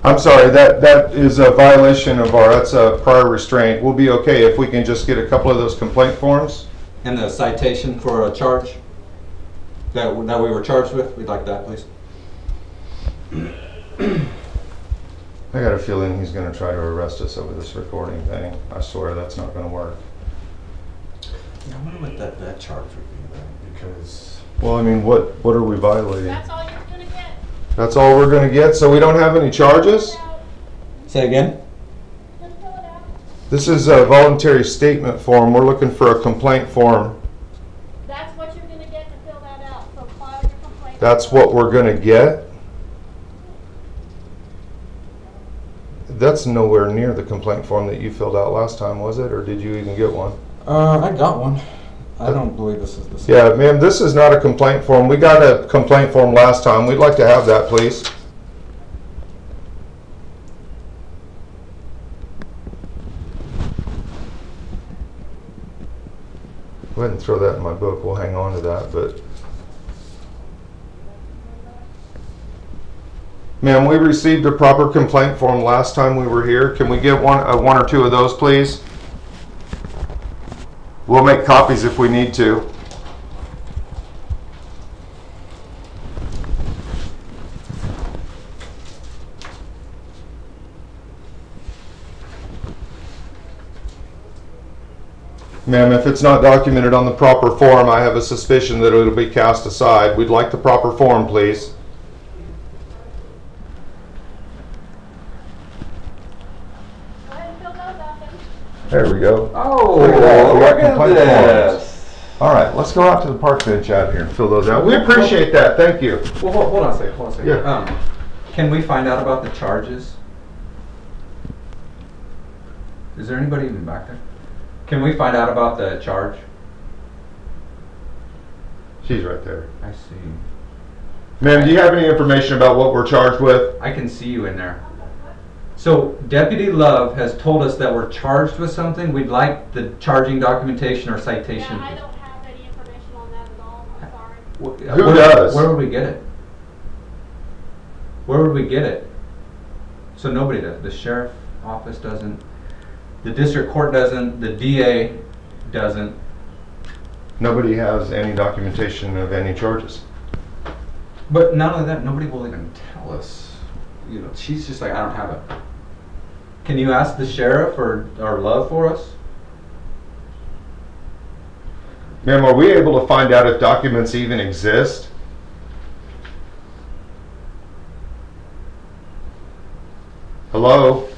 [SPEAKER 2] I'm sorry, that is a violation of that's a prior restraint. We'll be okay if we can just get a couple of those complaint forms.
[SPEAKER 23] And the citation for a charge that we were charged with, we'd like that, please.
[SPEAKER 2] I got a feeling he's going to try to arrest us over this recording thing. I swear that's not going to work.
[SPEAKER 1] Yeah, I wonder what that charge would be then, because...
[SPEAKER 2] Well, I mean, what are we violating?
[SPEAKER 12] That's all you're going to get.
[SPEAKER 2] That's all we're going to get? So we don't have any charges?
[SPEAKER 23] Say again?
[SPEAKER 2] This is a voluntary statement form. We're looking for a complaint form.
[SPEAKER 12] That's what you're going to get to fill that out. So file your complaint.
[SPEAKER 2] That's what we're going to get? That's nowhere near the complaint form that you filled out last time, was it? Or did you even get one?
[SPEAKER 23] I got one. I don't believe this is the same.
[SPEAKER 2] Yeah, ma'am, this is not a complaint form. We got a complaint form last time. We'd like to have that, please. Go ahead and throw that in my book. We'll hang on to that, but... Ma'am, we received a proper complaint form last time we were here. Can we get one or two of those, please? We'll make copies if we need to. Ma'am, if it's not documented on the proper form, I have a suspicion that it'll be cast aside. We'd like the proper form, please. There we go.
[SPEAKER 23] Oh,
[SPEAKER 2] look at
[SPEAKER 23] look at this.
[SPEAKER 2] All right, let's go out to the park bench out here and fill those out. We appreciate that. Thank you.
[SPEAKER 23] Well, hold on a second. Yeah. Can we find out about the charges? Is there anybody even back there? Can we find out about the charge?
[SPEAKER 2] She's right there.
[SPEAKER 23] I see.
[SPEAKER 2] Ma'am, do you have any information about what we're charged with?
[SPEAKER 23] I can see you in there. So Deputy Love has told us that we're charged with something. We'd like the charging documentation or citation.
[SPEAKER 12] Yeah, I don't have any information on that at all. I'm sorry.
[SPEAKER 2] Who does?
[SPEAKER 23] Where would we get it? Where would we get it? So nobody does. The sheriff office doesn't. The district court doesn't. The DA doesn't.
[SPEAKER 2] Nobody has any documentation of any charges.
[SPEAKER 23] But not only that, nobody will even tell us. You know, she's just like, I don't have it. Can you ask the sheriff or Love for us?
[SPEAKER 2] Ma'am, are we able to find out if documents even exist? Hello?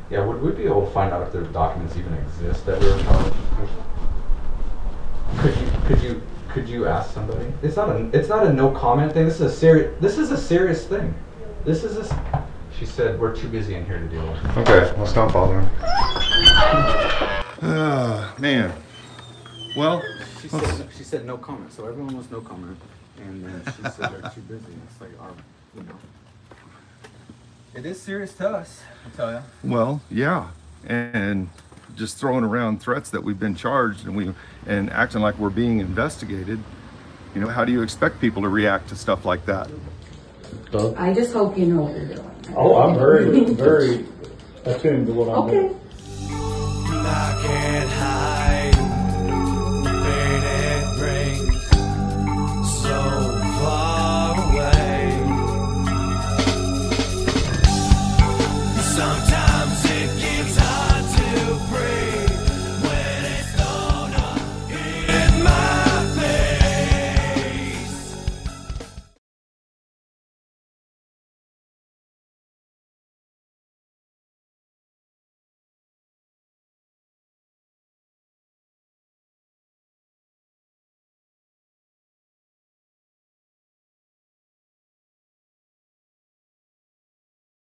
[SPEAKER 23] Yeah, would we be able to find out if the documents even exist that we were charged? Could you ask somebody? It's not a no comment thing. This is a serious thing. She said we're too busy in here to deal with.
[SPEAKER 2] Okay, let's not bother him. Man. Well,
[SPEAKER 23] she said no comment, so everyone was no comment, and then she said they're too busy. It's like it is serious to us, I'll tell you.
[SPEAKER 2] Well, yeah, and just throwing around threats that we've been charged and acting like we're being investigated. You know, how do you expect people to react to stuff like that?
[SPEAKER 5] I just hope you know what you're doing.
[SPEAKER 9] Oh, I'm very, very attuned to what I'm doing.
[SPEAKER 5] Okay.